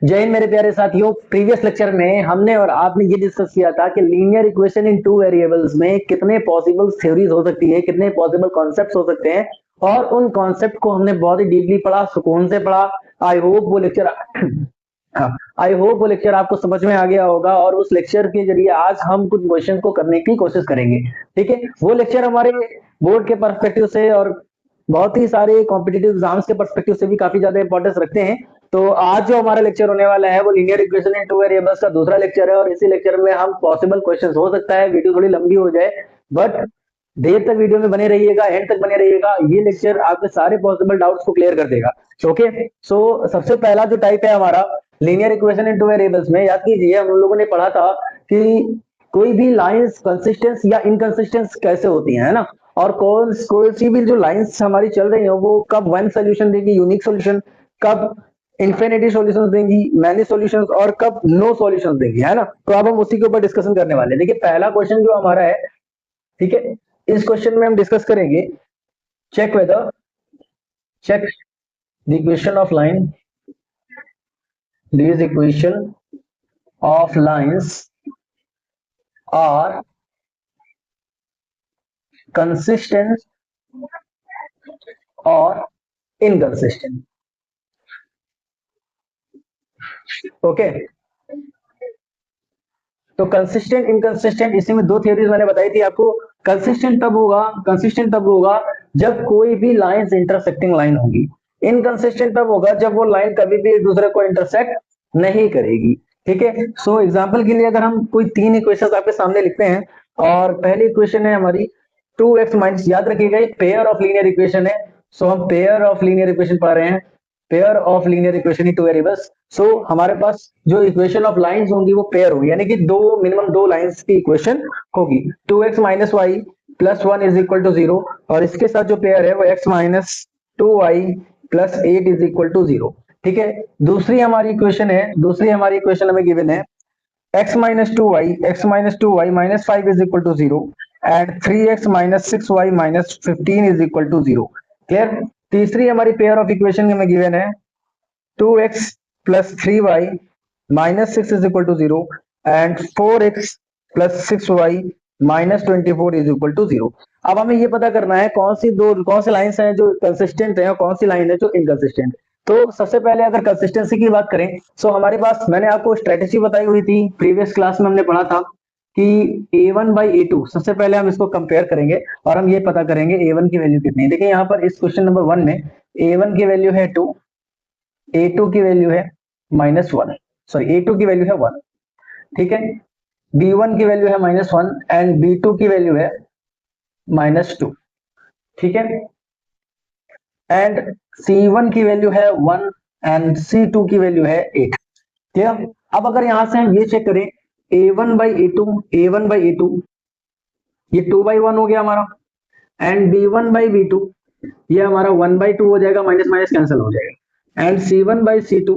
जय हिंद मेरे प्यारे साथियों। प्रीवियस लेक्चर में हमने और आपने ये डिस्कस किया था कि linear equation in two variables में कितने पॉसिबल थ्योरीज हो सकती है, कितने पॉसिबल कॉन्सेप्ट्स हो सकते हैं, और उन कॉन्सेप्ट को हमने बहुत ही डीपली पढ़ा, सुकून से पढ़ा। आई होप वो लेक्चर आई होप वो लेक्चर आपको समझ में आ गया होगा, और उस लेक्चर के जरिए आज हम कुछ क्वेश्चन को करने की कोशिश करेंगे। ठीक है, वो लेक्चर हमारे बोर्ड के पर्सपेक्टिव से और बहुत ही सारे कॉम्पिटिटिव एग्जाम्स के पर्सपेक्टिव से भी काफी ज्यादा इंपॉर्टेंस रखते हैं। तो आज जो हमारा लेक्चर होने वाला है वो linear equation in two variables का दूसरा लेक्चर है, और इसी लेक्चर में हम पॉसिबल क्वेश्चंस, हो सकता है वीडियो थोड़ी लंबी हो जाए, बट देर तक वीडियो में बने रहिएगा, एंड तक बने रहिएगा। ये लेक्चर आपके सारे पॉसिबल डाउट्स को क्लियर कर देगा। ओके, सो सबसे पहला जो टाइप है हमारा linear equation in two variables में, याद कीजिए हम लोगों ने पढ़ा था कि कोई भी लाइंस कंसिस्टेंस या इनकंसिस्टेंस कैसे होती है ना, और कोई सी भी जो लाइंस हमारी चल रही है वो कब वन सोल्यूशन देगी, यूनिक सोल्यूशन, कब इन्फिनिटी सॉल्यूशंस देंगी, मैनी सॉल्यूशंस, और कब नो सॉल्यूशंस देंगी, है ना। तो अब हम उसी के ऊपर डिस्कशन करने वाले हैं। देखिए पहला क्वेश्चन जो हमारा है, ठीक है, इस क्वेश्चन में हम डिस्कस करेंगे, check whether, check the equation of line, this equation of lines are consistent और इनकंसिस्टेंट। ओके, तो कंसिस्टेंट इनकंसिस्टेंट, इसी में दो थ्योरीज मैंने बताई थी आपको। कंसिस्टेंट तब होगा जब कोई भी लाइंस इंटरसेक्टिंग लाइन होगी। इनकंसिस्टेंट तब होगा जब वो लाइन कभी भी एक दूसरे को इंटरसेक्ट नहीं करेगी। ठीक है, सो एग्जांपल के लिए अगर हम कोई तीन इक्वेशंस आपके सामने लिखते हैं, और पहली इक्वेशन है हमारी 2x माइनस, याद रखिएगा पेयर ऑफ लीनियर इक्वेशन है। सो हम पेयर ऑफ लीनियर इक्वेशन पा रहे हैं, pair of linear equation in two variables. So हमारे पास जो इक्वेशन ऑफ लाइंस होंगी वो पेयर होगी, यानी कि मिनिमम दो लाइंस की इक्वेशन होगी। 2x minus Y plus one is equal to zero, और इसके साथ जो पेयर है वो x minus 2y plus 8 is equal to zero. ठीक है, दूसरी हमारी इक्वेशन हमें गिवन है x minus two Y minus 5 is equal to zero, and 3x minus 6y minus 15 is equal to zero. Clear. तीसरी हमारी पेयर ऑफ इक्वेशन हमें given है 2x plus 3y minus 6 is equal to zero, and 4x plus 6y minus 24 is equal to zero. अब हमें ये पता करना है कौन सी लाइंस हैं जो कंसिस्टेंट है और कौन सी लाइन है जो इनकंसिस्टेंट। तो सबसे पहले अगर कंसिस्टेंसी की बात करें, सो हमारे पास, मैंने आपको स्ट्रेटेजी बताई हुई थी, प्रीवियस क्लास में हमने पढ़ा था कि a1 बाई a2, सबसे पहले हम इसको कंपेयर करेंगे और हम ये पता करेंगे a1 की वैल्यू कितनी है। देखिए यहाँ पर इस क्वेश्चन नंबर 1 में a1 की वैल्यू है 2, a2 की वैल्यू है माइनस वन, सॉरी a2 की वैल्यू है 1। ठीक है, b1 की वैल्यू है माइनस वन, एंड b2 की वैल्यू है माइनस टू। ठीक है, एंड c1 की वैल्यू है 1, एंड c2 की वैल्यू है 8। क्लियर। अब अगर यहां से हम ये चेक करें a1 बाई a2, ये 2 बाई 1 हो गया हमारा, एंड b1 बाई b2 ये हमारा 1 बाई 2 हो जाएगा, माइनस माइनस कैंसिल हो जाएगा, एंड c1 बाई c2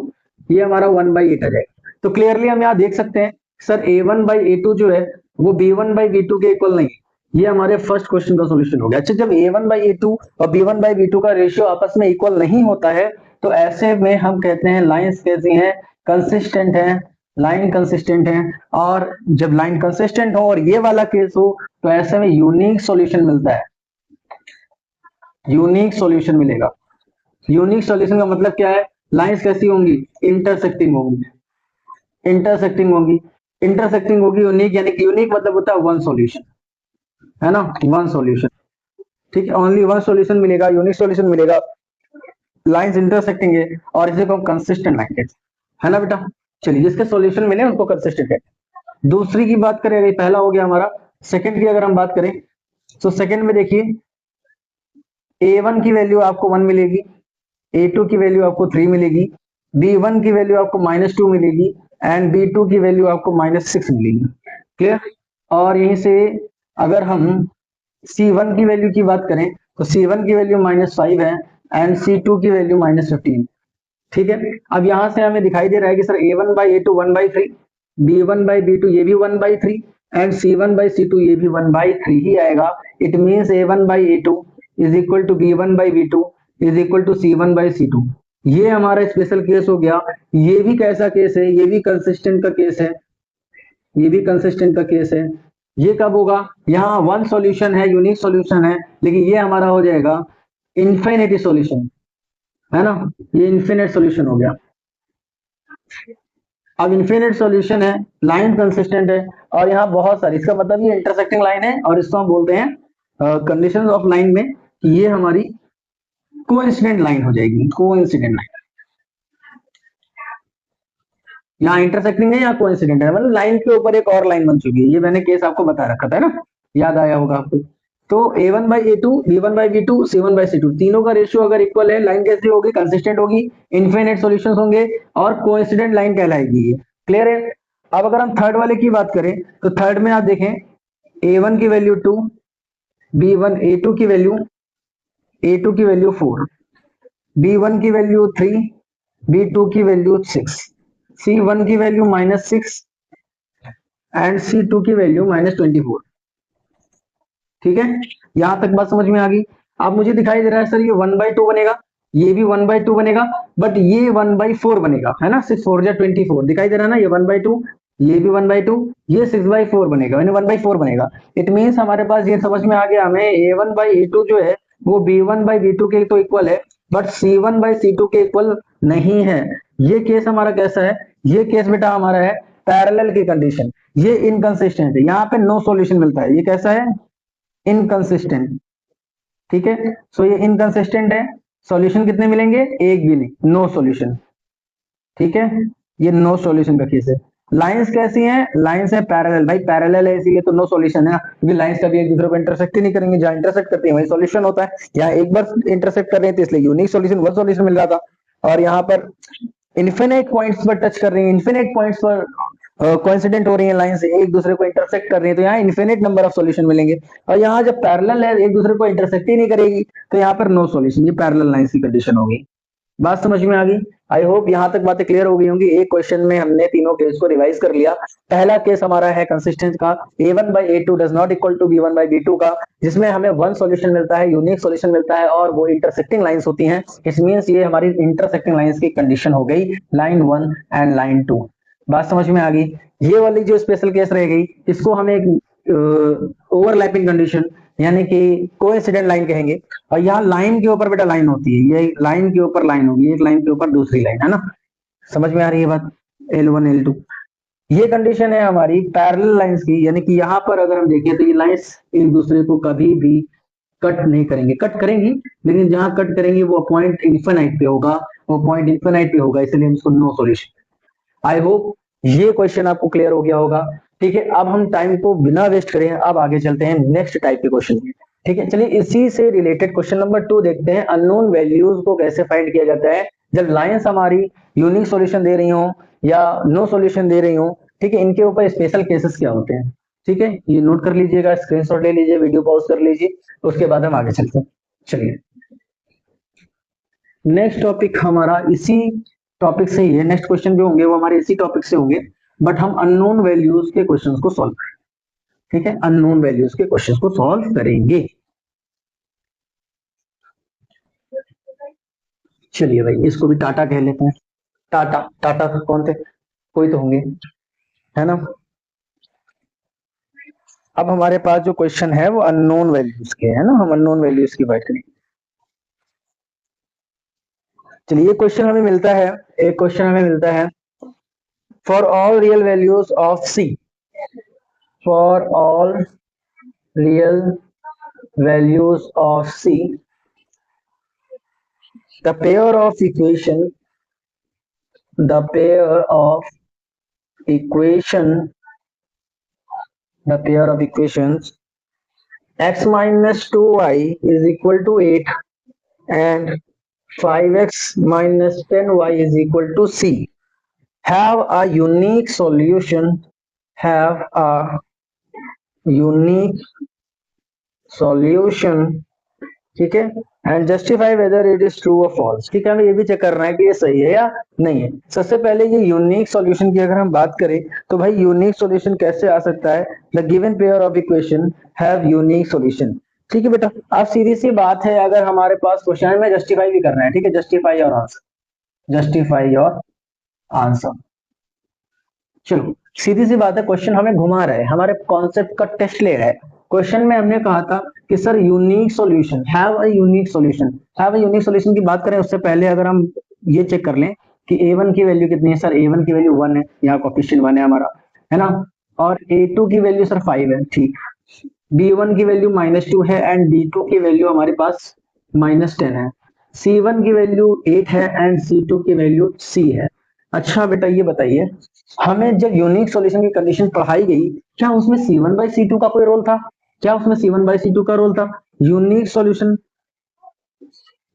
ये हमारा 1 बाई 8 आ जाएगा। तो क्लियरली हम यहाँ देख सकते हैं सर a1 बाई a2 जो है वो b1 बाई b2 के इक्वल नहीं है। ये हमारे फर्स्ट क्वेश्चन का सॉल्यूशन हो गया। अच्छा, जब a1 बाई a2 और b1 बाई b2 का रेशियो आपस में इक्वल नहीं होता है तो ऐसे में हम कहते हैं लाइंस कैसी हैं, कंसिस्टेंट है, लाइन कंसिस्टेंट है। और जब लाइन कंसिस्टेंट हो और ये वाला केस हो तो ऐसे में यूनिक सॉल्यूशन मिलता है, यूनिक सॉल्यूशन मिलेगा। यूनिक सॉल्यूशन का मतलब क्या है, लाइंस कैसी होंगी, इंटरसेक्टिंग होंगी, यूनिक, यानी कि यूनिक मतलब होता है वन सॉल्यूशन, है ना, वन सॉल्यूशन। ठीक है, ओनली वन सॉल्यूशन मिलेगा, यूनिक सॉल्यूशन मिलेगा, लाइंस इंटरसेक्टिंग है, और इसे को हम कंसिस्टेंट लाइन कहते हैं, है ना बेटा। चलिए, जिसके सॉल्यूशन मिले उनको कंसिस्टेंट कहते हैं। दूसरी की बात करें, पहला हो गया हमारा, सेकंड की अगर हम बात करें तो सेकंड में देखिए a1 की वैल्यू आपको 1 मिलेगी, a2 की वैल्यू आपको 3 मिलेगी, b1 की वैल्यू आपको माइनस 2 मिलेगी, एंड b2 की वैल्यू आपको माइनस 6 मिलेगी। क्लियर। और यहीं से अगर हम c1 की वैल्यू की बात करें तो c1 की वैल्यू माइनस 5 है, एंड c2 की वैल्यू माइनस 15। ठीक है, अब यहां से हमें दिखाई दे रहा है कि sir a1 by a2 1 by 3, b1 by b2 ये भी 1 by 3, and c1 by c2 ये भी 1 बाई 3 ही आएगा। It means a1 by a2 is equal to b1 by b2 is equal to c1 by c2। ये हमारा special case हो गया। ये भी कैसा केस है, ये भी कंसिस्टेंट का केस है, ये भी कंसिस्टेंट का केस है। ये कब होगा, यहाँ वन सॉल्यूशन है, यूनिक सॉल्यूशन है, लेकिन ये हमारा हो जाएगा इन्फिनिटी सॉल्यूशन, है ना, ये इन्फिनिट सॉल्यूशन हो गया। अब इन्फिनिट सॉल्यूशन है, लाइन कंसिस्टेंट है, और यहाँ बहुत सारी, इसका मतलब ये इंटरसेक्टिंग लाइन है, और इसको हम बोलते हैं कंडीशन ऑफ लाइन में कि ये हमारी कोइंसिडेंट लाइन हो जाएगी, कोइंसिडेंट लाइन। यहाँ इंटरसेक्टिंग है या कोइंसिडेंट है, मतलब लाइन के ऊपर एक और लाइन बन चुकी है। ये मैंने केस आपको बता रखा था ना, याद आया होगा आपको। तो a1 by A two, b1 by b2, c1 by c2, तीनों का रेशियो अगर इक्वल है, लाइन कैसी होगी, कंसिस्टेंट होगी, इनफिनिट सॉल्यूशंस होंगे, और कोइंसिडेंट लाइन कहलाएगी ये। क्लियर है। अब अगर हम थर्ड वाले की बात करें, तो थर्ड में आप देखें, a1 की वैल्यू 2, b1 a2 की वैल्यू, a2 की वैल्यू 4, b1 की वैल्यू 3, b2 की वैल्यू 6, c1 की वैल्यू -6 एंड c2 की वैल्यू -24। ठीक है, यहां तक बात समझ में आ गई। अब मुझे दिखाई दे रहा है सर ये 1/2 बनेगा, ये भी 1/2 बनेगा, बट ये 1/4 बनेगा, है ना, 6 4 जा 24 दिखाई दे रहा है ना, ये 1/2, ये भी 1/2, ये 6/4 बनेगा, यानी 1/4 बनेगा। इट मीन्स हमारे पास ये समझ में आ गया हमें, a1/a2 जो है वो b1/b2 के तो इक्वल है, बट c1/c2 के इक्वल नहीं है। ये केस हमारा कैसा है, ये केस बेटा हमारा है पैरेलल की कंडीशन, ये इनकंसिस्टेंट है, यहाँ पे नो सॉल्यूशन मिलता है। ये कैसा है, इनकंसिस्टेंट। ठीक है, सो ये इनकंसिस्टेंट है। सॉल्यूशन कितने मिलेंगे, एक भी नहीं, नो सॉल्यूशन। ठीक है, ये नो सॉल्यूशन का केस है। लाइंस कैसी हैं, लाइंस है पैरेलल, भाई पैरेलल है इसीलिए तो नो सॉल्यूशन है ना, क्योंकि लाइंस कभी एक दूसरे को इंटरसेक्ट ही नहीं करेंगे, जहां इंटरसेक्ट करती है वही सॉल्यूशन होता है। यहाँ एक बार इंटरसेक्ट कर रहे हैं तो इसलिए यूनिक सॉल्यूशन, वन सॉल्यूशन मिल रहा था, और यहाँ पर इन्फिनिट पॉइंट्स पर टच कर रही है, इन्फिनिट पॉइंट्स पर कोइंसिडेंट हो रही है, लाइन से एक दूसरे को इंटरसेक्ट कर रही है, तो यहाँ इन्फिनिट नंबर ऑफ सॉल्यूशन मिलेंगे। और यहाँ जब पैरेलल है, एक दूसरे को इंटरसेक्ट ही नहीं करेगी, तो यहाँ पर नो सॉल्यूशन, ये पैरेलल लाइन की कंडीशन होगी। बात समझ में आ गई। आई होप यहाँ तक बातें क्लियर हो गई होंगी। एक क्वेश्चन में हमने तीनों केस को रिवाइज कर लिया। पहला केस हमारा है कंसिस्टेंस का, a1/a2 does not equal to b1/b2 का, जिसमें हमें वन सॉल्यूशन मिलता है, यूनिक सॉल्यूशन मिलता है, और वो इंटरसेक्टिंग लाइंस होती हैं। इट मींस ये हमारी इंटरसेक्टिंग लाइंस की कंडीशन हो गई, लाइन 1 एंड लाइन 2। बात समझ में आ गई। ये वाली जो स्पेशल केस रह गई, इसको हम एक ओवरलैपिंग कंडीशन यानी कि कोइंसिडेंट लाइन कहेंगे। और यहाँ लाइन के ऊपर बेटा लाइन होती है, ये लाइन के ऊपर लाइन होगी, एक लाइन के ऊपर दूसरी लाइन, है ना, समझ में आ रही है बात। L1 L2 ये कंडीशन है हमारी पैरेलल लाइंस की, यानी कि यहाँ पर अगर हम देखें तो ये लाइंस एक दूसरे को कभी भी कट नहीं करेंगे, कट करेंगी लेकिन जहां कट करेंगे वो पॉइंट इन्फिनाइट पे होगा, वो पॉइंट इन्फिनाइट पे होगा, इसलिए हम इसको नो सॉल्यूशन। आई होप ये क्वेश्चन आपको क्लियर हो गया होगा। ठीक है, अब हम टाइम को बिना वेस्ट करें अब आगे चलते हैं नेक्स्ट टाइप के क्वेश्चन में। ठीक है, चलिए इसी से रिलेटेड क्वेश्चन नंबर 2 देखते हैं, अननोन वैल्यूज को कैसे फाइंड किया जाता है जब लाइंस हमारी यूनिक सॉल्यूशन दे रही हो या नो सॉल्यूशन दे रही हो। ठीक है, इनके ऊपर स्पेशल केसेस क्या होते हैं। ठीक है, ये नोट कर लीजिएगा, स्क्रीनशॉट ले लीजिए, वीडियो पॉज कर लीजिए, उसके बाद हम आगे चलते हैं। चलिए नेक्स्ट टॉपिक हमारा इसी टॉपिक से ही है, नेक्स्ट क्वेश्चन जो होंगे वो हमारे इसी टॉपिक से होंगे, बट हम अननोन वैल्यूज के क्वेश्चंस को सॉल्व करेंगे। ठीक है, अननोन वैल्यूज के क्वेश्चंस को सॉल्व करेंगे। चलिए भाई इसको भी टाटा कह लेते हैं। टाटा, टाटा कौन थे, कोई तो होंगे, है ना। अब हमारे पास जो क्वेश्चन है वो अननोन वैल्यूज के है ना, हम अननोन वैल्यूज की बात करेंगे। चलिए ये क्वेश्चन हमें मिलता है, एक क्वेश्चन हमें मिलता है, for all real values of C, for all real values of C, the pair of equation, the pair of equation, the pair of equations x minus 2y is equal to 8 and 5x minus 10y is equal to C have a unique solution, have a unique solution। ठीक है, and justify whether it is true और false. ठीक है, हमें ये भी check करना है कि ये सही है या नहीं है। सबसे पहले ये यूनिक सॉल्यूशन की अगर हम बात करें तो भाई यूनिक सॉल्यूशन कैसे आ सकता है, the given pair of equation have unique solution. ठीक है बेटा, अब सीधी सी बात है, अगर हमारे पास क्वेश्चन में जस्टिफाई भी करना है, ठीक है, जस्टिफाई और आंसर, जस्टिफाई योर आंसर। चलो सीधी सी बात है, क्वेश्चन हमें घुमा रहा है, हमारे कॉन्सेप्ट का टेस्ट ले रहा है। क्वेश्चन में हमने कहा था कि sir unique solution, have a unique solution. Have a unique solution की बात करें उससे पहले अगर हम ये चेक कर लें कि a1 की वैल्यू कितनी है। सर a1 की वैल्यू 1 है, यहाँ कोफिशिएंट 1 है हमारा, है ना। और a2 की वैल्यू सर 5 है, ठीक। b1 की वैल्यू -2 है एंड b2 की वैल्यू हमारे पास -10 है। c1 की वैल्यू 8 है एंड c2 की वैल्यू c है। अच्छा बेटा ये बताइए, हमें जब यूनिक सॉल्यूशन की कंडीशन पढ़ाई गई, क्या उसमें C1 बाई C2 का कोई रोल था? क्या उसमें C1 बाई C2 का रोल था? यूनिक सॉल्यूशन,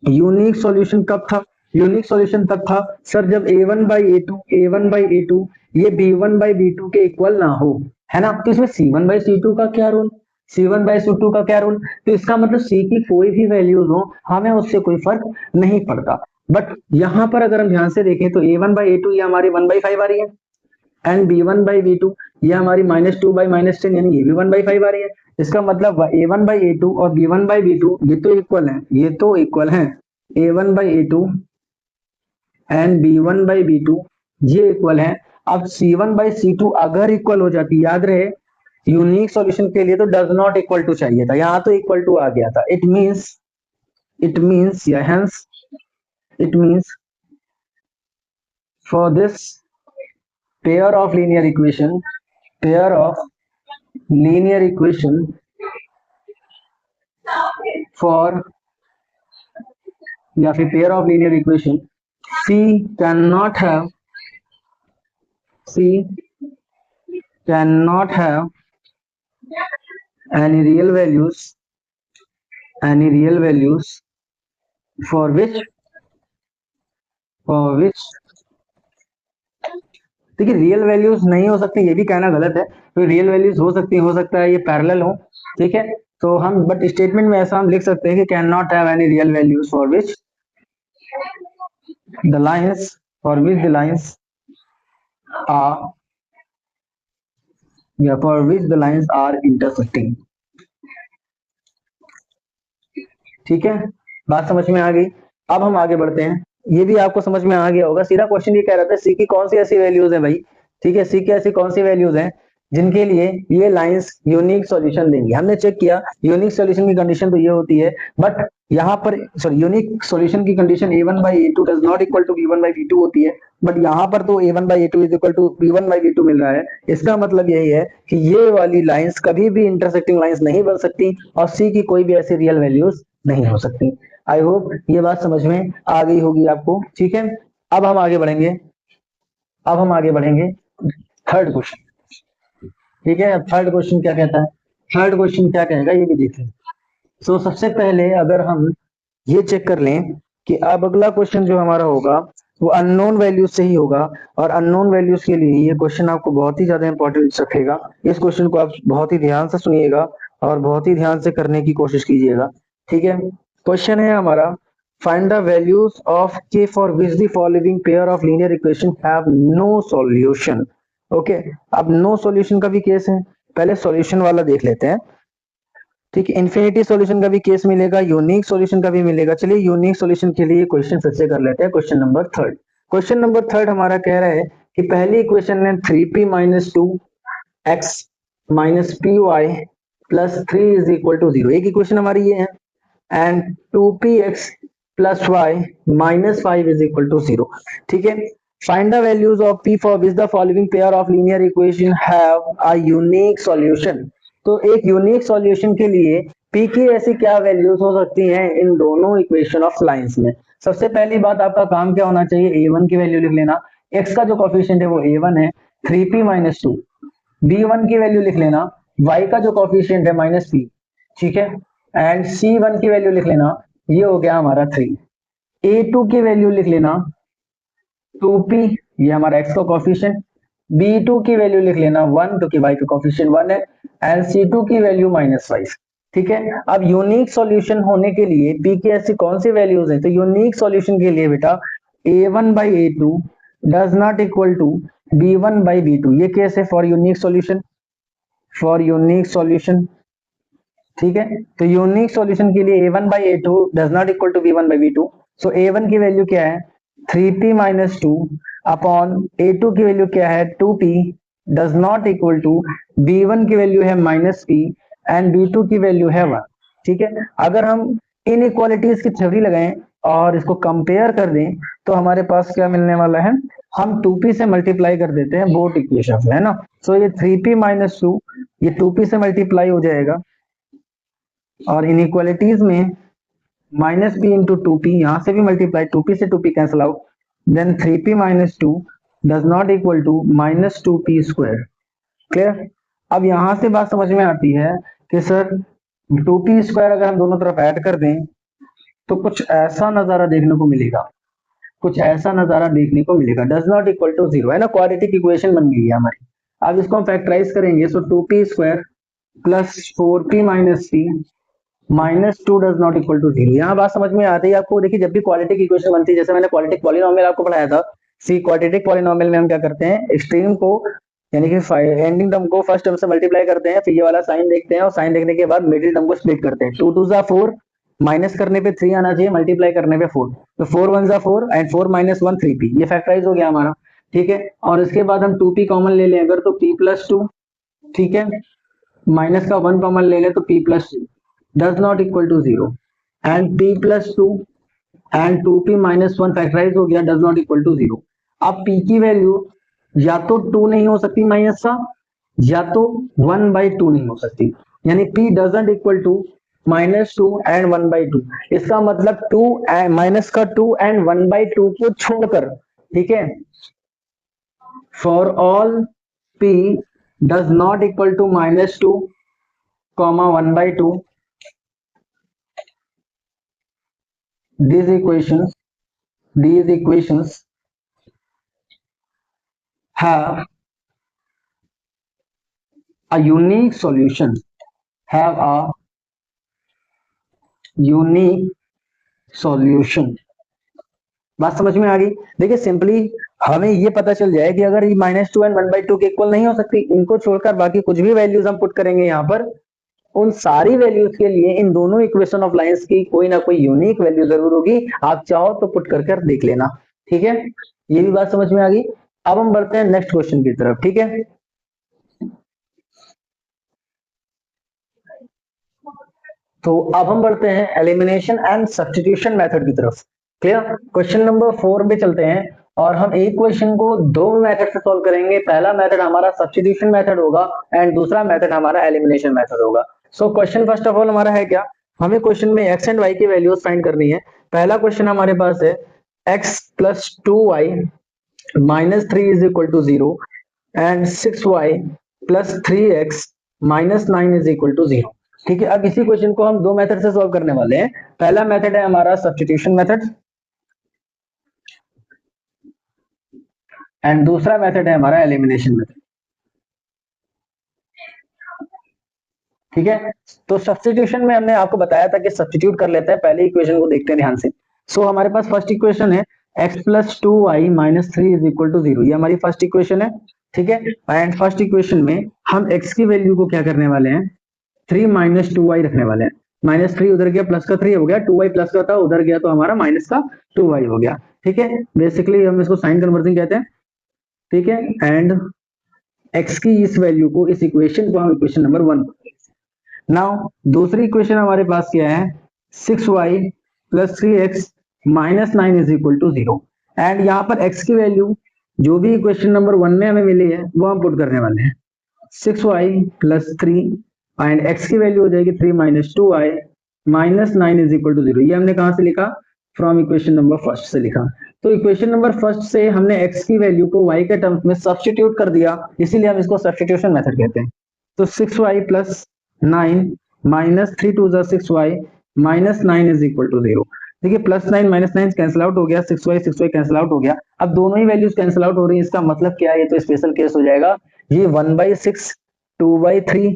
यूनिक सॉल्यूशन कब था? यूनिक सॉल्यूशन तब था सर जब A1 by A2, A1 by A2 ये B1 बाई B2 के इक्वल ना हो, है ना। तो इसमें C1 बाई C2 का क्या रोल? C1 बाई C2 का क्या रोल? तो इसका मतलब C की कोई भी वैल्यूज हो, हमें उससे कोई फर्क नहीं पड़ता। बट यहाँ पर अगर हम ध्यान से देखें तो A1 बाई A2 ये हमारी 1/5 आ रही है एंड b1/b2 ये हमारी -2/-10 यानी ये भी 1/5 आ रही है। इसका मतलब a1/a2 और b1/b2 ये तो इक्वल है, ये तो इक्वल है। a1/a2 एंड b1/b2 ये इक्वल है। अब c1/c2 अगर इक्वल हो जाती, याद रहे यूनिक सॉल्यूशन के लिए तो डज नॉट इक्वल टू चाहिए था, यहाँ तो इक्वल टू आ गया था। इट मीन्स या hence it means for this pair of linear equation pair of linear equation for या फिर pair of linear equation C cannot have C cannot have any real values any real values for which देखिए real values नहीं हो सकती ये भी कहना गलत है, तो रियल वैल्यूज हो सकती, हो सकता है ये पैरेलल हो, ठीक है। तो हम बट स्टेटमेंट में ऐसा हम लिख सकते हैं कि can not have any real values for which are for which the lines are intersecting। ठीक है, बात समझ में आ गई। अब हम आगे बढ़ते हैं, ये भी आपको समझ में आ गया होगा। सीधा क्वेश्चन ये कह रहा था सी की कौन सी ऐसी वैल्यूज है भाई, ठीक है, सी की ऐसी कौन सी वैल्यूज हैं जिनके लिए ये लाइंस यूनिक सॉल्यूशन देंगी। हमने चेक किया यूनिक सॉल्यूशन की कंडीशन तो ये होती है, बट यहाँ पर सॉरी यूनिक सॉल्यूशन की condition a1/a2 does not equal to b1/b2 होती है, बट यहाँ पर तो a1/a2 is equal to b1/b2 मिल रहा है। इसका मतलब यही है कि ये वाली लाइंस कभी भी इंटरसेक्टिंग लाइंस नहीं बन सकती और सी की कोई भी ऐसी रियल वैल्यूज नहीं हो सकती। आई होप ये बात समझ में आ गई होगी आपको, ठीक है। अब हम आगे बढ़ेंगे, अब हम आगे बढ़ेंगे थर्ड क्वेश्चन, ठीक है। अब थर्ड क्वेश्चन क्या कहता है, थर्ड क्वेश्चन क्या कहेगा ये भी देखें। सो सबसे पहले अगर हम ये चेक कर लें कि अब अगला क्वेश्चन जो हमारा होगा वो अननोन वैल्यूज से ही होगा, और अननोन वैल्यूज के लिए ये क्वेश्चन आपको बहुत ही ज्यादा इंपॉर्टेंस रखेगा। इस क्वेश्चन को आप बहुत ही ध्यान से सुनिएगा और बहुत ही ध्यान से करने की कोशिश कीजिएगा, ठीक है। क्वेश्चन है हमारा find the values of K for which the following pair of linear equation have no solution. Okay, अब नो सॉल्यूशन का भी केस है, पहले सॉल्यूशन वाला देख लेते हैं, ठीक है। इन्फिनिटी सॉल्यूशन का भी केस मिलेगा, यूनिक सॉल्यूशन का भी मिलेगा। चलिए यूनिक सॉल्यूशन के लिए क्वेश्चन फिर से कर लेते हैं। Question number third, question number third हमारा कह रहा है कि पहली इक्वेशन है 3p minus 2x minus P Y plus 3 is equal to 0, एक इक्वेशन हमारी ये है, and 2px plus Y minus 5 is equal to 0, ठीक है। Find the values of p for which the following pair of linear equation have a unique solution. तो एक unique solution के लिए p की ऐसी क्या वैल्यूज हो सकती हैं इन दोनों इक्वेशन ऑफ लाइंस में। सबसे पहली बात आपका काम क्या होना चाहिए, a1 की वैल्यू लिख लेना, x का जो कोफिशिएंट है वो a1 है, 3p माइनस 2, b1 की वैल्यू लिख लेना, y का जो कोफिशिएंट है -p, ठीक है, एंड c1 की वैल्यू लिख लेना, ये हो गया हमारा 3, a2 की वैल्यू लिख लेना 2p, ये हमारा x का कोफिशिएंट, b2 की वैल्यू लिख लेना 1 क्योंकि y का कोफिशिएंट 1 है, एंड c2 की वैल्यू -5, ठीक है। अब यूनिक सॉल्यूशन होने के लिए p की ऐसी कौन सी वैल्यूज हैं, तो यूनिक सॉल्यूशन के लिए बेटा a1/a2 does not equal to b1/b2, ये केस है for unique solution, for unique solution, ठीक है। तो यूनिक सॉल्यूशन के लिए a1/a2 does not equal to b1/b2, so a1 की वैल्यू क्या है 3p minus two upon a2 की वैल्यू क्या है 2p does not equal to b1 की वैल्यू है माइनस p एंड b2 की वैल्यू है 1। ठीक है, अगर हम इन इक्वालिटीज की थ्योरी लगाएं और इसको कंपेयर कर दें तो हमारे पास क्या मिलने वाला है, हम 2p से मल्टीप्लाई कर देते हैं बोथ इक्वेशन है ना। सो ये 3p माइनस टू ये 2p से मल्टीप्लाई हो जाएगा और इनइक्वालिटीज में minus p into two p, यहाँ से भी मल्टीप्लाई 2p से 2p cancel out, then 3p minus two does not equal to minus 2p square. Clear. अब यहाँ से बात समझ में आती है कि सर 2p स्क्वायर अगर हम दोनों तरफ ऐड कर दें तो कुछ ऐसा नजारा देखने को मिलेगा, कुछ ऐसा नजारा देखने को मिलेगा, does not equal to zero है ना, क्वाड्रेटिक इक्वेशन बन गई है हमारी। अब इसको हम फैक्टराइज करेंगे, so 2p square plus 4p minus p minus two does not equal to zero. यहाँ बात समझ में आती है आपको। देखिए जब भी क्वाड्रेटिक इक्वेशन बनती है, जैसे मैंने क्वाड्रेटिक पॉलिनोमियल आपको पढ़ाया था, सी क्वाड्रेटिक पॉलिनोमियल में हम क्या करते हैं, एक्सट्रीम को यानी कि एंडिंग टर्म को फर्स्ट टर्म से मल्टीप्लाई करते हैं, फिर ये वाला साइन देखते हैं और साइन देखने के बाद मिडिल टर्म को स्प्लिट करते हैं। 2 2 4, माइनस करने पे 3 आना चाहिए, मल्टीप्लाई करने पे 4, तो 4 1 4 एंड 4 माइनस 1 3p, ये फैक्टराइज हो गया हमारा। ठीक है, और इसके बाद हम 2p कॉमन ले लें अगर, तो p प्लस टू, ठीक है, माइनस का 1 कॉमन ले लें तो p plus two does not equal to zero and p plus two and 2p minus 1 factorize हो गया, does not equal to zero. अब p की वैल्यू या तो 2 नहीं हो सकती माइनस का, या तो 1/2 नहीं हो सकती, यानी p doesn't equal to minus two and 1/2। इसका मतलब 2 माइनस का 2 एंड 1/2 को छोड़कर, ठीक है, for all p does not equal to minus two comma 1/2, these equations have a unique solution, have a unique solution। बात समझ में आ गई। देखिए सिंपली हमें ये पता चल जाए कि अगर ये माइनस टू एंड 1/2 के इक्वल नहीं हो सकती, इनको छोड़कर बाकी कुछ भी वैल्यूज हम पुट करेंगे यहाँ पर, उन सारी वैल्यूज के लिए इन दोनों इक्वेशन ऑफ लाइंस की कोई ना कोई यूनिक वैल्यू जरूर होगी। आप चाहो तो पुट कर देख लेना। ठीक है, ये भी बात समझ में आ गई। अब हम बढ़ते हैं नेक्स्ट क्वेश्चन की तरफ। ठीक है, तो अब हम बढ़ते हैं एलिमिनेशन एंड सब्स्टिट्यूशन मेथड की तरफ। क्लियर। क्वेश्चन नंबर 4 पे चलते हैं और हम एक क्वेश्चन को दो मेथड से सॉल्व करेंगे। पहला मेथड हमारा सब्स्टिट्यूशन मेथड होगा एंड दूसरा मेथड हमारा एलिमिनेशन मेथड होगा। So question first of all हमारा है क्या, हमें क्वेश्चन में x एंड y की वैल्यूज फाइंड करनी है। पहला क्वेश्चन हमारे पास है x plus 2y minus 3 is equal to 0 and 6y plus 3x minus 9 is equal to 0। ठीक है, अब इसी क्वेश्चन को हम दो मेथड से सॉल्व करने वाले हैं। पहला मेथड है हमारा सब्स्टिट्यूशन मेथड एंड दूसरा मेथड है हमारा एलिमिनेशन मेथड। ठीक है, तो सब्स्टिट्यूशन में हमने आपको बताया था कि सब्स्टिट्यूट कर लेते हैं। पहले इक्वेशन को देखते हैं ध्यान से। सो हमारे पास फर्स्ट इक्वेशन है x plus 2y minus 3 is equal to 0, ये हमारी फर्स्ट इक्वेशन है। ठीक है, एंड फर्स्ट इक्वेशन में हम x की वैल्यू को क्या करने वाले हैं, 3 माइनस 2y रखने वाले हैं। माइनस 3 उधर गया, प्लस का 3 हो गया, 2y प्लस का था उधर गया तो हमारा माइनस का 2y हो गया। ठीक है, बेसिकली हम इसको साइन कन्वर्जन कहते हैं। ठीक है, एंड x की इस वैल्यू को, इस इक्वेशन को हम इक्वेशन नंबर 1। नाउ दूसरी इक्वेशन हमारे पास क्या है, 6y plus 3x minus 9 is equal to 0 and यहाँ पर x की वैल्यू जो भी इक्वेशन नंबर 1 में हमें मिली है वो हम पुट करने वाले हैं। 6y प्लस 3 एंड x की वैल्यू हो जाएगी 3 minus 2y minus 9 is equal to 0। ये हमने कहाँ से लिखा, फ्रॉम इक्वेशन नंबर फर्स्ट से लिखा। तो इक्वेशन नंबर फर्स्ट से हमने x की वैल्यू को y के टर्म्स में सब्स्टिट्यूट कर दिया, इसीलिए हम इसको सब्स्टिट्यूशन मेथड कहते हैं। तो 6y plus 9 minus 3 to 6y minus 9 is equal to 0। देखिए प्लस 9 माइनस 9 कैंसिल आउट हो गया, 6y कैंसिल आउट हो गया। अब दोनों ही वैल्यूज कैंसिल आउट हो रही है, इसका मतलब क्या है, ये तो स्पेशल केस हो जाएगा। ये 1/6 2/3,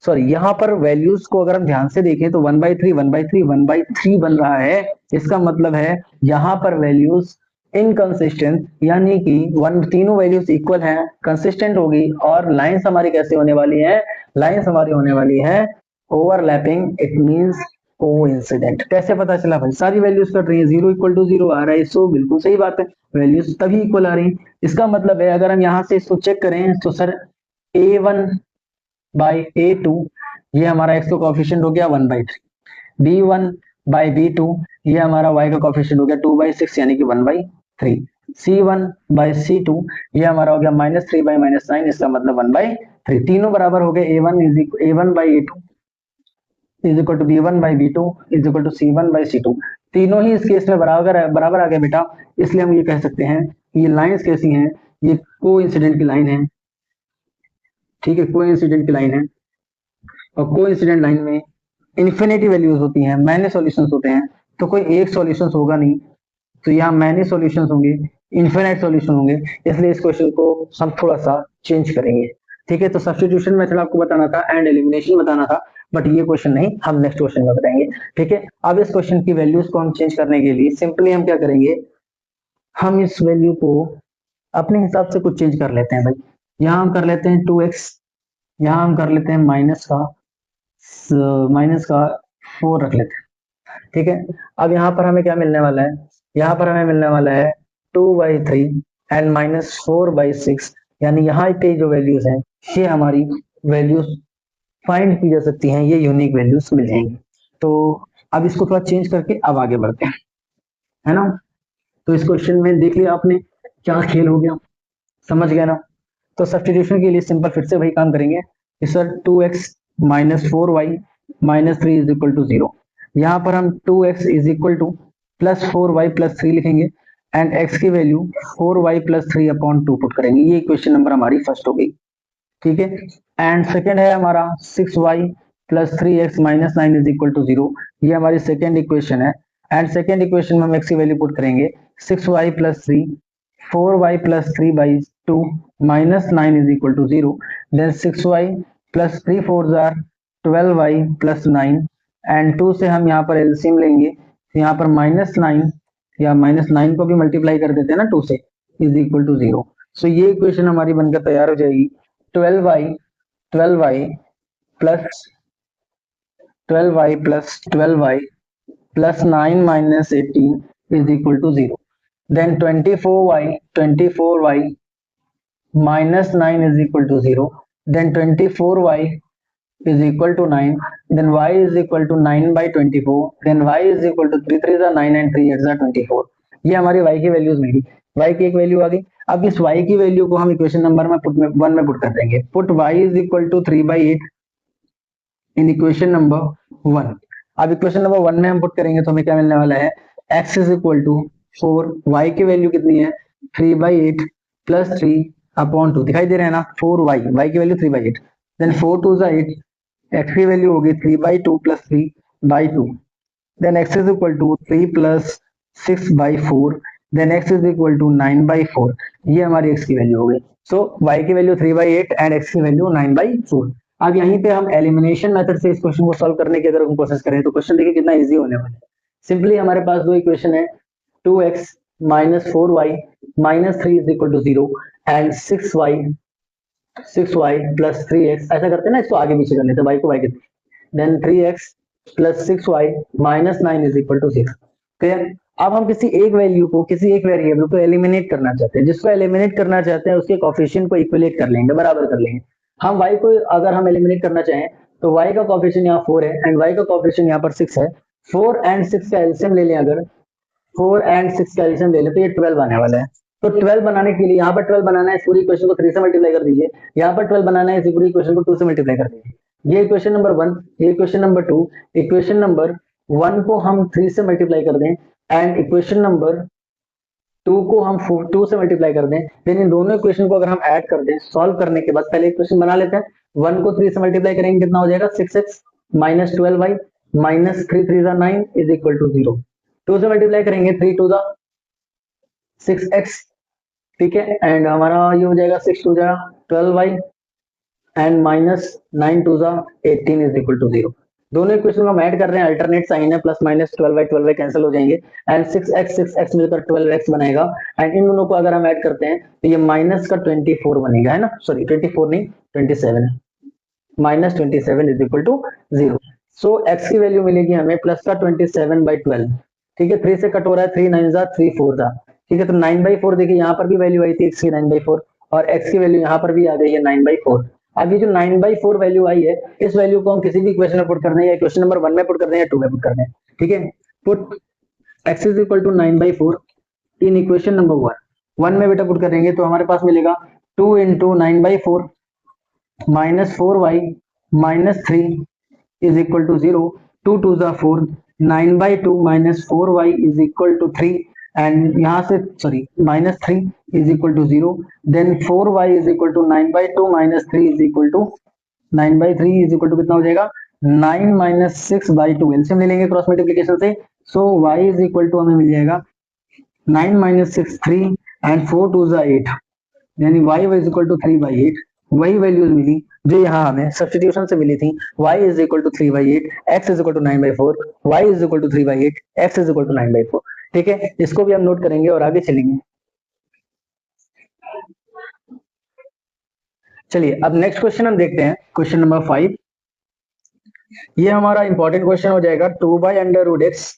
सॉरी यहाँ पर वैल्यूज को अगर हम ध्यान से देखें तो 1/3 1/3 1/3 बन रहा है। इसका मतलब है यहाँ पर वैल्यूज इनकंसिस्टेंट, यानी कि तीनों वैल्यूज इक्वल हैं, कंसिस्टेंट होगी और लाइंस हमारी कैसे होने वाली है, लाइंस हमारी होने वाली है ओवरलैपिंग। It means coincident. कैसे पता चला भाई? सारी वैल्यूज कट रही है, 0 इक्वल टू 0 आ रहा है, सो बिल्कुल सही बात है, वैल्यूज तभी इक्वल आ रही। इसका मतलब है अगर हम यहाँ से इसको चेक करें तो सर a1 बाई a2 ये हमारा x का कोफिशिएंट हो गया 1/3, b1 बाई b2 ये हमारा y का कोफिशिएंट हो गया 2/6 यानी कि 1/3, c1 बाई c2 ये हमारा हो गया -3 बाई -9 इसका मतलब 1/3। तीनों बराबर हो गए, a1 by a2 is equal to b1 by b2 is equal to c1 by c2। तीनों ही इस केस में बराबर आ गए बेटा, इसलिए हम ये कह सकते हैं ये लाइंस कैसी हैं, ये कोइंसिडेंट की लाइन है, ठीक है, कोइंसिडेंट की लाइन है। और कोइंसिडेंट लाइन में इन्फिनिटी वैल्यूज होती हैं, मैनी सॉल्यूशंस होते हैं, तो कोई एक सॉल्यूशंस होगा नहीं, तो यहाँ मैनी सॉल्यूशंस होंगे, इन्फिनिट सॉल्यूशन होंगे, इसलिए इस क्वेश्चन को हम थोड़ा सा चेंज करेंगे, ठीक है। तो सब्स्टिट्यूशन मेथड आपको बताना था एंड एलिमिनेशन बताना था, बट ये क्वेश्चन नहीं, हम नेक्स्ट क्वेश्चन में बताएंगे, ठीक है। अब इस क्वेश्चन की वैल्यूज को हम चेंज करने के लिए सिंपली हम क्या करेंगे, हम इस वैल्यू को अपने हिसाब से कुछ चेंज कर लेते हैं भाई। यहाँ हम कर लेते हैं 2x, यहाँ हम कर लेते हैं माइनस का 4 रख लेते हैं, ठीक है। अब यहाँ पर हमें क्या मिलने वाला है, यहाँ पर हमें मिलने वाला है 2/3 एंड -4/6, यानी यहाँ पे जो वैल्यूज हैं ये हमारी वैल्यूज फाइंड की जा सकती हैं, ये यूनिक वैल्यूज मिल जाएंगी। तो अब इसको थोड़ा चेंज करके अब आगे बढ़ते हैं, है ना। तो इस क्वेश्चन में देख लिया आपने क्या खेल हो गया, समझ गया ना। तो सब्स्टिट्यूशन के लिए सिंपल फिर से वही काम करेंगे कि sir 2x minus 4y minus 3 is equal to 0। यहाँ पर हम 2x is equal to plus 4y plus 3 लिखेंगे एंड x की वैल्यू 4y प्लस 3 अपॉन 2 पुट करेंगे। ये क्वेश्चन नंबर हमारी फर्स्ट हो गई, ठीक है। एंड सेकेंड है हमारा 6y plus 3x minus 9 is equal to 0, ये हमारी सेकेंड इक्वेशन है। एंड सेकेंड इक्वेशन में हम x की वैल्यू पुट करेंगे 6y प्लस 3 4y प्लस 3/2 minus 9 is equal to 0, then 6y plus 3 4s are 12y plus 9 and 2 से हम यहाँ पर एलसीएम लेंगे, तो यहाँ पर -9 या -9 को भी मल्टीप्लाई कर देते हैं ना 2 से, इज इक्वल टू 0। सो ये इक्वेशन हमारी बनकर तैयार हो जाएगी 12y plus 9 minus 18 is equal to 0। then 24y minus 9 is equal to 0, then 24y is equal to 9, then y is equal to 9/24, then y is equal to 3 3 9 and 3 8 24। ये हमारी y की values मिली, y की एक value आ गई। अब इस y की value को हम इक्वेशन नंबर में वन में पुट कर देंगे, put y is equal to 3/8 in equation number 1। अब इक्वेशन नंबर 1 में हम पुट करेंगे तो हमें क्या मिलने वाला है, x is equal to 4, y की वैल्यू कितनी है 3/8 प्लस 3 अपॉन 2, दिखाई दे रहा है ना 4y, y की वैल्यू 3/8, देन 4 2 8, x की वैल्यू होगी 3/2 plus 3/2, then x is equal to 3 plus 6/4, then x is equal to 9/4, ये हमारी x की वैल्यू हो गई। सो y की वैल्यू 3/8 एंड x की वैल्यू 9/4। अब यहीं पे हम एलिमिनेशन मेथड से इस क्वेश्चन को सॉल्व करने की अगर हम कोशिश करें तो क्वेश्चन देखिए कितना इजी होने वाला है। सिंपली हमारे पास दो इक्वेशन है, 2x minus 4y minus 3 is equal to 0 and 6y plus 3x, ऐसा करते हैं ना, इसको आगे पीछे कर लेते हैं, y को y के, then 3x plus 6y minus 9 is equal to 0। Clear. अब हम किसी एक वैल्यू को, किसी एक वेरिएबल को एलिमिनेट करना चाहते हैं, जिसको एलिमिनेट करना चाहते हैं उसके कोफिशिएंट को इक्वलेट कर लेंगे, बराबर कर लेंगे। हम y को अगर हम एलिमिनेट करना चाहें तो y का कोफिशिएंट यहाँ 4 है एंड y का कोफिशिएंट यहाँ पर 6 है। 4 एंड 6 का एलसीएम ले लें, अगर 4 एंड 6 का एलसीएम ले लें तो ये 12 आने वाला है। तो 12 बनाने के लिए यहाँ पर 12 बनाना है, इस पूरी इक्वेशन को 3 से मल्टीप्लाई कर दीजिए, यहाँ पर 12 बनाना है, इस पूरी इक्वेशन को 2 से मल्टीप्लाई कर दीजिए। ये इक्वेशन नंबर 1, ये इक्वेशन नंबर 2, इक्वेशन नंबर 1 को हम 3 से मल्टीप्लाई कर दें एंड इक्वेशन नंबर 2 को हम 2 से मल्टीप्लाई कर दें, देन इन दोनों इक्वेशन को अगर हम ऐड कर दें, सॉल्व करने के बाद पहले इक्वेशन बना लेते हैं। 1 को 3 से मल्टीप्लाई करेंगे कितना हो जाएगा 6x minus 12y minus 3 3 9 is equal to 0। 2 से मल्टीप्लाई करेंगे 3 2 6x, ठीक है, एंड हमारा ये हो जाएगा 6 2 12y and minus 9 2 18 is equal to 0। दोनों इक्वेशन को हम ऐड कर रहे हैं, अल्टरनेट साइन है, प्लस माइनस 12y कैंसिल हो जाएंगे एंड 6x मिलकर 12x बनेगा एंड इन दोनों को अगर हम ऐड करते हैं तो ये माइनस का 24 बनेगा, है ना, सॉरी 24 नहीं 27 है, minus 27 is equal to 0। So x की वैल्यू मिलेगी हमें प्लस का 27/12। ठीक है, 3 से कट हो रहा है, 3 9 जा 3 4 जा। ठीक है, तो 9/4 देखिए यहाँ पर भी वैल्यू आई थी x की 9/4, और x की वैल्यू यहाँ पर भी आ गई है 9/4। अब ये जो 9/4 वैल्यू आई है, इस वैल्यू को हम किसी भी इक्वेशन में पुट कर दें, या इक्वेशन नंबर 1 में पुट कर दें या 2 में पुट कर दें। ठीक है, put x is equal to 9/4 in equation number 1 में बेटा पुट करेंगे तो हमारे पास मिलेगा 2 into 9/4 minus 4y minus 3 is equal to 0। 2 2 जा 4, 9/2 minus 4y is equal to 3, and यहाँ से sorry minus 3 is equal to 0। Then 4y is equal to 9/2 minus 3 is equal to 9/3 is equal to कितना हो जाएगा 9 माइनस 6/2। एलसीएम ले लेंगे cross multiplication से, सो y is equal to हमें मिल जाएगा 9 माइनस 6 3 एंड 4 2 जा 8, यानी y इज इक्वल टू 3/8। वही वैल्यूज मिली जो यहाँ हमें सब्स्टिट्यूशन से मिली थी, y is equal to 3/8, x is equal to 9/4, y is equal to 3/8, x is equal to 9/4। ठीक है, इसको भी हम नोट करेंगे और आगे चलेंगे। चलिए अब नेक्स्ट क्वेश्चन हम देखते हैं, क्वेश्चन नंबर 5। ये हमारा इंपॉर्टेंट क्वेश्चन हो जाएगा 2/√x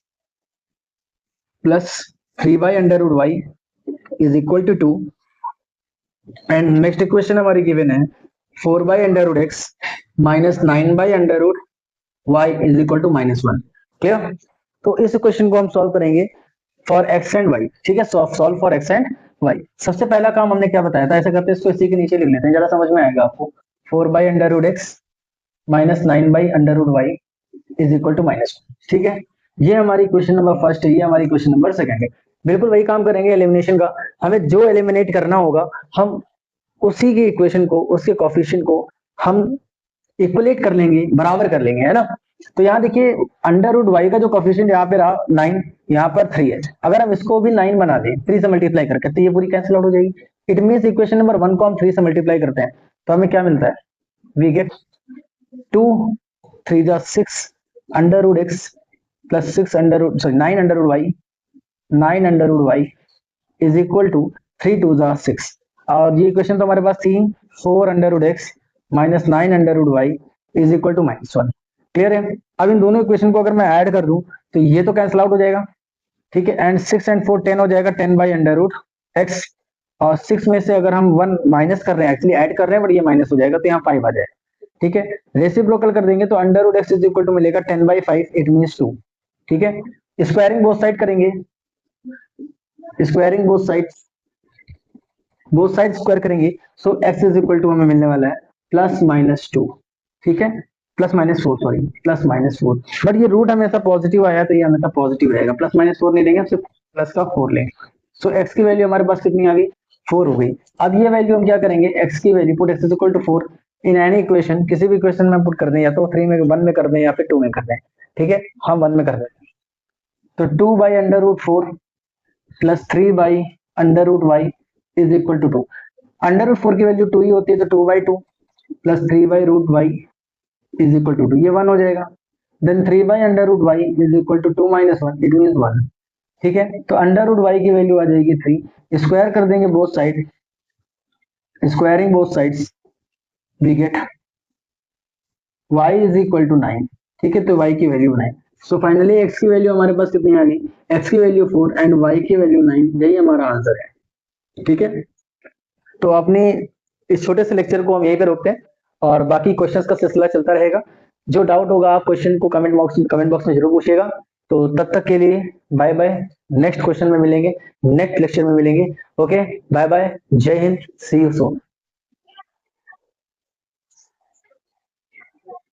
plus 3/√y is equal to 2, and next equation हमारी गिवन है 4/√x minus 9/√y is equal to -1। Clear? तो इस इक्वेशन को हम सॉल्व करेंगे फॉर x एंड y। ठीक है, सॉल्व फॉर x एंड y। सबसे पहला काम हमने क्या बताया था, ऐसा करते हैं इसको इसी के नीचे लिख लेते हैं, ज्यादा समझ में आएगा आपको। 4/√x minus 9/√y is equal to -1। ठीक है, ये हमारी क्वेश्चन नंबर फर्स्ट है, ये हमारी क्वेश्चन नंबर सेकंड है। बिल्कुल वही काम करेंगे एलिमिनेशन का। हमें जो एलिमिनेट करना होगा हम उसी की इक्वेशन को, उसके कोफिशिएंट को हम इक्वलेट कर लेंगे, बराबर कर लेंगे, है ना। तो यहाँ देखिए √y का जो कोफिशिएंट यहाँ पे रहा 9, यहाँ पर 3 है। अगर हम इसको भी 9 बना दें 3 से मल्टीप्लाई करके, तो ये पूरी कैंसिल आउट हो जाएगी। इट मींस इक्वेशन नंबर 1 को हम 3 से मल्टीप्लाई करते हैं तो हमें क्या मिलता है, वी गेट 2 3 जा 6 √x plus 9 √y is equal to 3 2 जा 6। और ये इक्वेशन तो हमारे पास थी 4 √x minus 9 √y is equal to -1। Clear है? अब इन दोनों इक्वेशन को अगर मैं ऐड कर दूं तो ये तो कैंसिल आउट हो जाएगा। ठीक है, एंड 6 एंड 4 10 हो जाएगा 10/√x, और 6 में से अगर हम 1 माइनस कर रहे हैं, एक्चुअली ऐड कर रहे हैं बट ये माइनस हो जाएगा तो यहाँ 5 आ जाएगा। ठीक है, रेसिप्रोकल कर देंगे तो √x इज इक्वल टू मिलेगा 10/5, इट मीन्स 2। ठीक है, स्क्वायरिंग बोथ साइड करेंगे, स्क्वायरिंग बोथ साइड स्क्वायर करेंगे, सो x इज इक्वल टू हमें मिलने वाला है +-2। ठीक है, +-4 सॉरी, +-4, बट ये रूट हमेशा पॉजिटिव आया तो ये हमेशा पॉजिटिव रहेगा, +-4 नहीं लेंगे, सिर्फ प्लस का 4 लेंगे। सो x की वैल्यू हमारे पास कितनी आ गई, 4 हो गई। अब ये वैल्यू हम क्या करेंगे, x की value put x is equal to 4 in any equation, किसी भी इक्वेशन में पुट कर दें, या तो 3 में 1 में कर दें या फिर 2 में कर दें। ठीक है, हम 1 में कर दें तो 2/√4 plus 3/√y is equal to 2। √4 की वैल्यू 2 ही होती है तो 2/2 plus 3/√y is equal to 2, ये 1 हो जाएगा। Then 3/√y is equal to 2 - 1, it means 1। ठीक है, तो √y की वैल्यू आ जाएगी 3। स्क्वायर कर देंगे both side, squaring both sides we get y is equal to 9। ठीक है, तो y की वैल्यू 9। सो फाइनली x की वैल्यू हमारे पास कितनी आ गई, x की वैल्यू 4 एंड y की वैल्यू 9, यही हमारा आंसर है। ठीक है, तो अपनी इस छोटे से लेक्चर को हम यहीं पे रोकते हैं और बाकी क्वेश्चंस का सिलसिला चलता रहेगा। जो डाउट होगा आप क्वेश्चन को कमेंट बॉक्स में जरूर पूछिएगा। तो तब तक के लिए बाय बाय, नेक्स्ट क्वेश्चन में मिलेंगे, नेक्स्ट लेक्चर में मिलेंगे। ओके, बाय बाय, जय हिंद, सी यू सून।